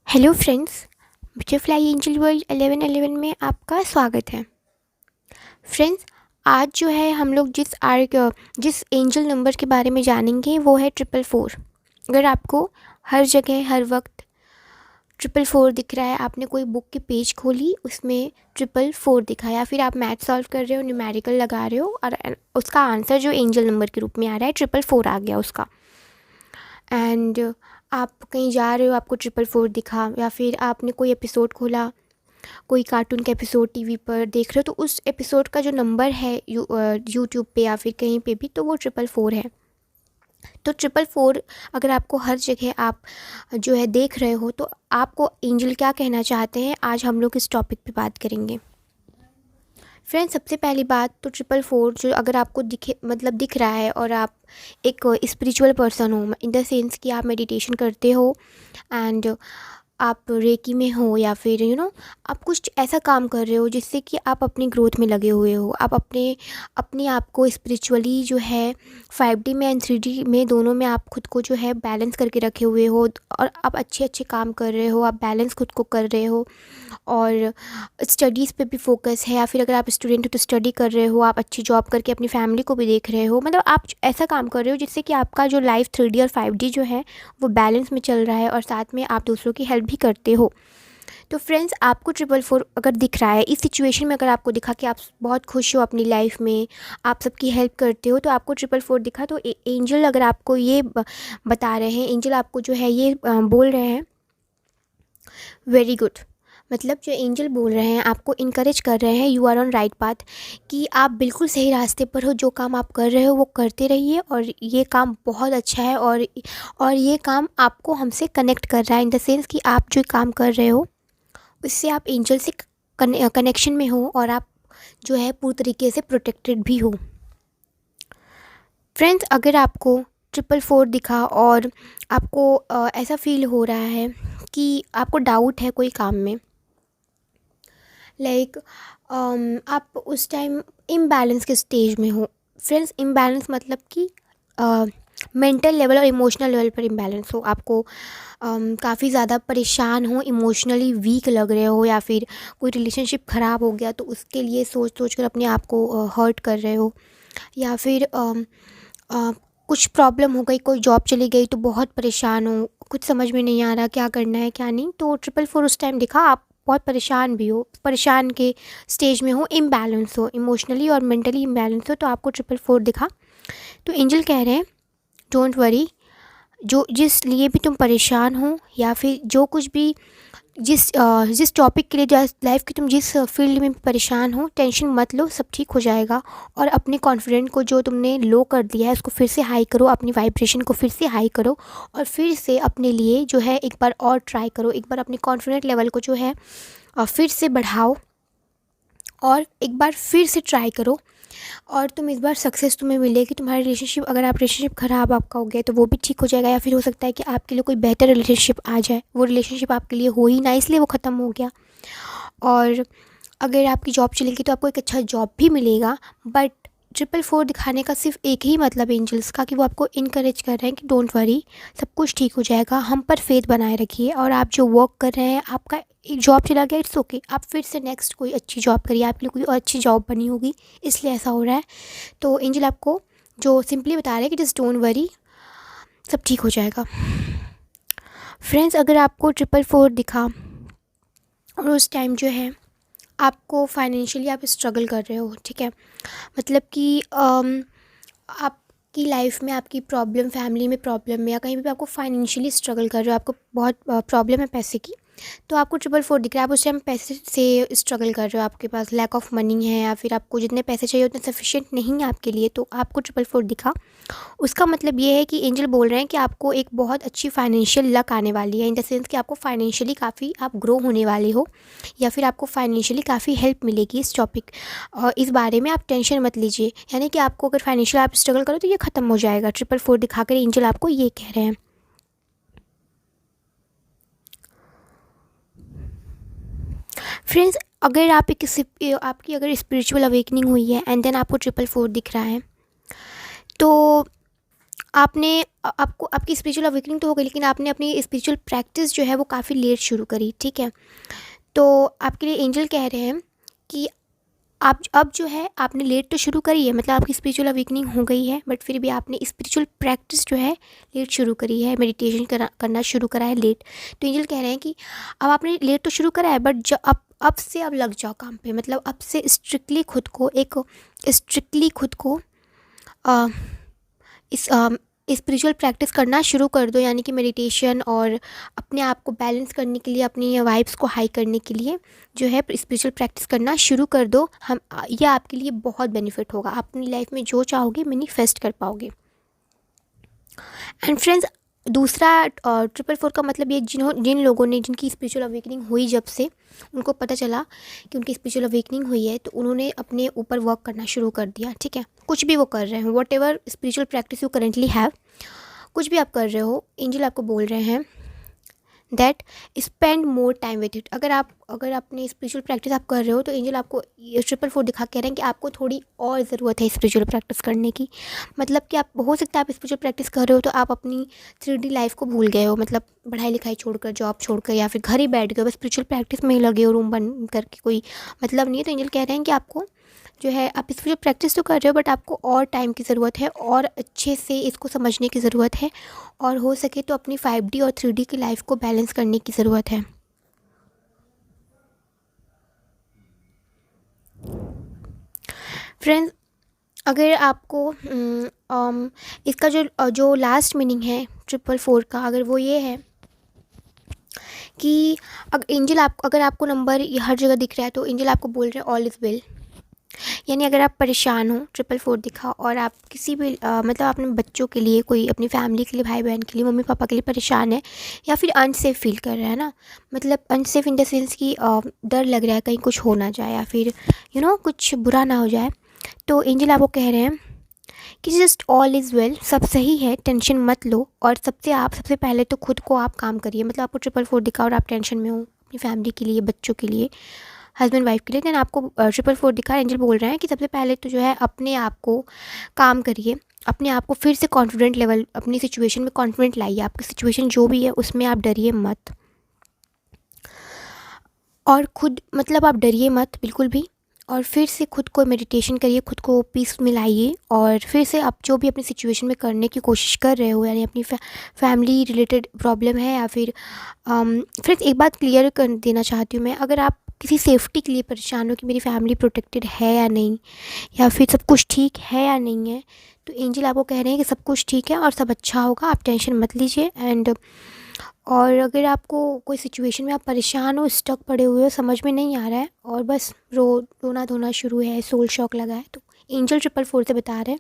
Hello friends, butterfly angel world 1111 में आपका स्वागत है। फ्रेंड्स, आज जो है हम लोग जिस एंजल नंबर के बारे में जानेंगे वो है 444। अगर आपको हर जगह हर वक्त 444 दिख रहा है, आपने कोई बुक की पेज खोली उसमें 444 दिखा, या फिर आप मैथ सॉल्व कर रहे हो, न्यूमेरिकल लगा रहे हो और उसका आंसर जो एंजल नंबर के रूप में आ रहा है 444 आ गया उसका, एंड आप कहीं जा रहे हो आपको 444 दिखा, या फिर आपने कोई एपिसोड खोला, कोई कार्टून का एपिसोड टीवी पर देख रहे हो, तो उस एपिसोड का जो नंबर है यूट्यूब पे या फिर कहीं पे भी, तो वो 444 है। तो 444 अगर आपको हर जगह आप जो है देख रहे हो, तो आपको एंजल क्या कहना चाहते हैं, आज हम लोग इस टॉपिक पे बात करेंगे। फ्रेंड्स, सबसे पहली बात तो 444 जो अगर आपको दिख रहा है और आप एक स्पिरिचुअल पर्सन हो, इन द सेंस कि आप मेडिटेशन करते हो एंड आप रेकी में हो, या फिर आप कुछ ऐसा काम कर रहे हो जिससे कि आप अपनी ग्रोथ में लगे हुए हो, आप अपने आप को स्पिरिचुअली जो है 5D में एंड 3D में दोनों में आप खुद को जो है बैलेंस करके रखे हुए हो, और आप अच्छे अच्छे काम कर रहे हो, आप बैलेंस खुद को कर रहे हो, और स्टडीज़ पे भी फोकस है, या फिर अगर आप स्टूडेंट हो तो स्टडी कर रहे हो, आप अच्छी जॉब करके अपनी फैमिली को भी देख रहे हो, मतलब आप ऐसा काम कर रहे हो जिससे कि आपका जो लाइफ 3D और 5D जो है वो बैलेंस में चल रहा है, और साथ में आप दूसरों की हेल्प भी करते हो। तो फ्रेंड्स, आपको 444 अगर दिख रहा है इस सिचुएशन में, अगर आपको दिखा कि आप बहुत खुश हो अपनी लाइफ में, आप सबकी हेल्प करते हो, तो आपको 444 दिखा, तो एंजल अगर आपको ये बता रहे हैं, एंजल आपको जो है ये बोल रहे हैं वेरी गुड। मतलब जो एंजल बोल रहे हैं, आपको इनकरेज कर रहे हैं, you are on right path, कि आप बिल्कुल सही रास्ते पर हो, जो काम आप कर रहे हो वो करते रहिए, और ये काम बहुत अच्छा है, और ये काम आपको हमसे कनेक्ट कर रहा है, इन द सेंस कि आप जो काम कर रहे हो उससे आप एंजल से कनेक्शन में हो, और आप जो है पूरी तरीके से प्रोटेक्टेड भी हो। फ्रेंड्स, अगर आपको 444 दिखा और आपको ऐसा फील हो रहा है कि आपको डाउट है कोई काम में, लाइक आप उस टाइम इम्बैलेंस के स्टेज में हो। फ्रेंड्स, इम्बैलेंस मतलब कि मेंटल लेवल और इमोशनल लेवल पर इम्बैलेंस हो, आपको काफ़ी ज़्यादा परेशान हो, इमोशनली वीक लग रहे हो, या फिर कोई रिलेशनशिप ख़राब हो गया तो उसके लिए सोच सोच कर अपने आप को हर्ट कर रहे हो, या फिर कुछ प्रॉब्लम हो गई, कोई जॉब चली गई तो बहुत परेशान हो, कुछ समझ में नहीं आ रहा क्या करना है क्या नहीं, तो 444 उस टाइम दिखा, आप बहुत परेशान भी हो, परेशान के स्टेज में हो, इम्बैलेंस हो, इमोशनली और मेंटली इम्बैलेंस हो, तो आपको 444 दिखा। तो एंजल कह रहे हैं डोंट वरी, जो जिस लिए भी तुम परेशान हो, या फिर जो कुछ भी जिस टॉपिक के लिए, लाइफ की तुम जिस फील्ड में परेशान हो, टेंशन मत लो, सब ठीक हो जाएगा। और अपने कॉन्फिडेंट को जो तुमने लो कर दिया है उसको फिर से हाई करो, अपनी वाइब्रेशन को फिर से हाई करो, और फिर से अपने लिए जो है एक बार और ट्राई करो, एक बार अपने कॉन्फिडेंट लेवल को जो है फिर से बढ़ाओ, और एक बार फिर से ट्राई करो, और तुम इस बार सक्सेस तुम्हें मिलेगी। तुम्हारा रिलेशनशिप, अगर आप रिलेशनशिप ख़राब आपका हो गया तो वो भी ठीक हो जाएगा, या फिर हो सकता है कि आपके लिए कोई बेहतर रिलेशनशिप आ जाए, वो रिलेशनशिप आपके लिए हो ही ना इसलिए वो ख़त्म हो गया। और अगर आपकी जॉब चलेगी तो आपको एक अच्छा जॉब भी मिलेगा। बट 444 दिखाने का सिर्फ एक ही मतलब एंजल्स का, कि वो आपको इनकरेज कर रहे हैं कि डोंट वरी, सब कुछ ठीक हो जाएगा, हम पर फेथ बनाए रखिए, और आप जो वर्क कर रहे हैं, आपका एक जॉब चला गया, इट्स ओके, आप फिर से नेक्स्ट कोई अच्छी जॉब करिए, आपके लिए कोई और अच्छी जॉब बनी होगी इसलिए ऐसा हो रहा है। तो एंजल आपको जो सिंपली बता रहे हैं कि जस्ट डोंट वरी, सब ठीक हो जाएगा। फ्रेंड्स, अगर आपको 444 दिखा और उस टाइम जो है आपको फाइनेंशियली आप स्ट्रगल कर रहे हो, ठीक है, मतलब कि आपकी लाइफ में आपकी प्रॉब्लम, फैमिली में प्रॉब्लम है, या कहीं भी आपको फाइनेंशियली स्ट्रगल कर रहे हो, आपको बहुत प्रॉब्लम है पैसे की, तो आपको 444 दिख रहा है, आप उस टाइम पैसे से स्ट्रगल कर रहे हो, आपके पास लैक ऑफ मनी है, या फिर आपको जितने पैसे चाहिए उतने सफिशिएंट नहीं है आपके लिए, तो आपको 444 दिखा। उसका मतलब ये है कि एंजल बोल रहे हैं कि आपको एक बहुत अच्छी फाइनेंशियल लक आने वाली है, इन द सेंस कि आपको फाइनेंशियली काफ़ी आप ग्रो होने वाले हो, या फिर आपको फाइनेंशियली काफ़ी हेल्प मिलेगी इस टॉपिक, और इस बारे में आप टेंशन मत लीजिए, यानी कि आपको अगर फाइनेंशियल आप स्ट्रगल करो तो ये ख़त्म हो जाएगा। 444 दिखाकर एंजल आपको ये कह रहे हैं। फ्रेंड्स, अगर आप आपकी अगर स्पिरिचुअल अवेकनिंग हुई है एंड देन आपको 444 दिख रहा है, तो आपने आपको आपकी स्पिरिचुअल अवेकनिंग तो हो गई, लेकिन आपने अपनी स्पिरिचुअल प्रैक्टिस जो है वो काफ़ी लेट शुरू करी, ठीक है। तो आपके लिए एंजल कह रहे हैं कि आप अब जो है आपने लेट तो शुरू करी है, मतलब आपकी स्पिरिचुअल अवेकनिंग हो गई है, बट फिर भी आपने स्पिरिचुअल प्रैक्टिस जो है लेट शुरू करी है, मेडिटेशन करना शुरू करा है लेट। तो एंजल कह रहे हैं कि अब आपने लेट तो शुरू करा है, बट जो अब से अब लग जाओ काम पे, मतलब अब से स्ट्रिक्टली खुद को अ, इस स्पिरिचुअल प्रैक्टिस करना शुरू कर दो, यानी कि मेडिटेशन और अपने आप को बैलेंस करने के लिए, अपनी वाइब्स को हाई करने के लिए जो है स्पिरिचुअल प्रैक्टिस करना शुरू कर दो। ये आपके लिए बहुत बेनिफिट होगा, आप अपनी लाइफ में जो चाहोगे मैनिफेस्ट कर पाओगे। एंड फ्रेंड्स, दूसरा 444 का मतलब ये जिन लोगों ने, जिनकी स्पिरिचुअल अवेकनिंग हुई, जब से उनको पता चला कि उनकी स्पिरिचुअल अवेकनिंग हुई है, तो उन्होंने अपने ऊपर वर्क करना शुरू कर दिया, ठीक है। कुछ भी वो कर रहे हैं, what ever spiritual practice you currently have, कुछ भी आप कर रहे हो, एंजल आपको बोल रहे हैं that spend more time with it. अगर अपनी स्पिरिचुअल प्रैक्टिस आप कर रहे हो, तो एंजल आपको ये 444 दिखा कह रहे हैं कि आपको थोड़ी और ज़रूरत है स्पिरिचुअल प्रैक्टिस करने की। मतलब कि आप, हो सकता है आप स्पिरिचुअल प्रैक्टिस कर रहे हो तो आप अपनी 3D लाइफ को भूल गए हो, मतलब पढ़ाई लिखाई छोड़कर, जॉब छोड़कर, या फिर घर ही बैठ गए हो, बस स्पिरिचुअल प्रैक्टिस में ही लगे हो, रूम बंद करके, कोई मतलब नहीं है। तो एंजल कह रहे हैं कि आपको जो है, आप स्पिरिचुअल प्रैक्टिस तो कर रहे हो, बट आपको और टाइम की ज़रूरत है, और अच्छे से इसको समझने की ज़रूरत है, और हो सके तो अपनी 5D और 3D की लाइफ को बैलेंस करने की ज़रूरत है। फ्रेंड्स, अगर आपको इसका जो लास्ट मीनिंग है 444 का, अगर वो ये है कि अगर आपको नंबर हर जगह दिख रहा है, तो एंजल आपको बोल रहे हैं ऑल इज़ वेल। यानी अगर आप परेशान हो, 444 दिखा, और आप किसी भी मतलब अपने बच्चों के लिए, कोई अपनी फैमिली के लिए, भाई बहन के लिए, मम्मी पापा के लिए परेशान है, या फिर अनसेफ फील कर रहा है ना, मतलब अनसेफ इन द सेंस कि डर लग रहा है कहीं कुछ हो ना जाए, या फिर कुछ बुरा ना हो जाए, तो एंजल आपको कह रहे हैं कि जस्ट ऑल इज़ वेल, सब सही है, टेंशन मत लो। और सबसे पहले तो खुद को आप काम करिए, मतलब आपको 444 दिखा और आप टेंशन में हो अपनी फैमिली के लिए, बच्चों के लिए, हस्बैंड वाइफ के लिए, देन आपको 444 दिखा, एंजल बोल रहे हैं कि सबसे पहले तो जो है अपने आप को काम करिए, अपने आप को फिर से कॉन्फिडेंट लेवल, अपनी सिचुएशन में कॉन्फिडेंट लाइए, आपकी सिचुएशन जो भी है उसमें आप डरिए मत, और खुद मतलब आप डरिए मत बिल्कुल भी, और फिर से खुद को मेडिटेशन करिए, खुद को पीस में लाइए, और फिर से आप जो भी अपनी सिचुएशन में करने की कोशिश कर रहे हो, यानी अपनी फैमिली रिलेटेड प्रॉब्लम है, या फिर फ्रेंड्स, एक बात क्लियर कर देना चाहती हूँ मैं, अगर आप किसी सेफ्टी के लिए परेशान हो कि मेरी फैमिली प्रोटेक्टेड है या नहीं, या फिर सब कुछ ठीक है या नहीं है, तो एंजल आपको कह रहे हैं कि सब कुछ ठीक है और सब अच्छा होगा, आप टेंशन मत लीजिए। एंड और अगर आपको कोई सिचुएशन में आप परेशान हो, स्टक पड़े हुए हो, समझ में नहीं आ रहा है, और बस रोना धोना शुरू है, सोल शॉक लगा है, तो एंजल 444 से बता रहे हैं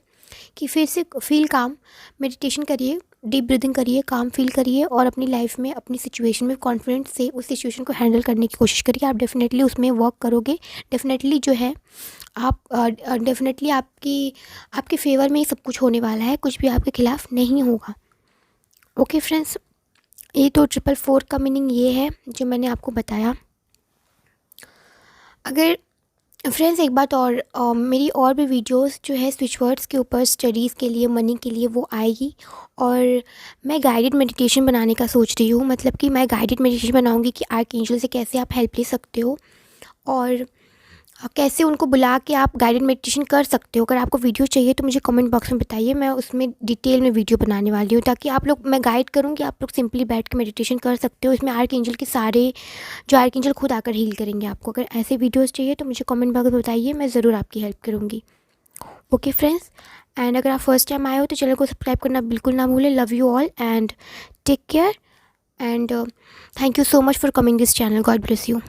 कि फिर से फील काम, मेडिटेशन करिए, डीप ब्रीदिंग करिए, काम फील करिए, और अपनी लाइफ में, अपनी सिचुएशन में कॉन्फिडेंस से उस सिचुएशन को हैंडल करने की कोशिश करिए। आप डेफिनेटली उसमें वर्क करोगे, डेफिनेटली जो है आप डेफिनेटली आपके फेवर में ही सब कुछ होने वाला है, कुछ भी आपके खिलाफ नहीं होगा। ओके फ्रेंड्स, ये तो 444 का मीनिंग ये है जो मैंने आपको बताया। अगर फ्रेंड्स, एक बात और, मेरी और भी वीडियोस जो है स्विच वर्ड्स के ऊपर, स्टडीज़ के लिए, मनी के लिए, वो आएगी, और मैं गाइडेड मेडिटेशन बनाने का सोच रही हूँ, मतलब कि मैं गाइडेड मेडिटेशन बनाऊँगी कि आर्कएंजल से कैसे आप हेल्प ले सकते हो, और कैसे उनको बुला के आप गाइडेड मेडिटेशन कर सकते हो। अगर आपको वीडियो चाहिए तो मुझे कमेंट बॉक्स में बताइए, मैं उसमें डिटेल में वीडियो बनाने वाली हूँ, ताकि आप लोग, मैं गाइड करूँगी, आप लोग सिंपली बैठ के मेडिटेशन कर सकते हो। इसमें आर्कएंजल के सारे, जो आर्कएंजल खुद आकर हील करेंगे आपको। अगर ऐसे वीडियोज़ चाहिए तो मुझे कमेंट बॉक्स में बताइए, मैं ज़रूर आपकी हेल्प करूँगी। ओके फ्रेंड्स, एंड अगर आप फर्स्ट टाइम आए हो तो चैनल को सब्सक्राइब करना बिल्कुल ना भूलें। Love you all and take care, and thank you so much for coming this channel. God bless you.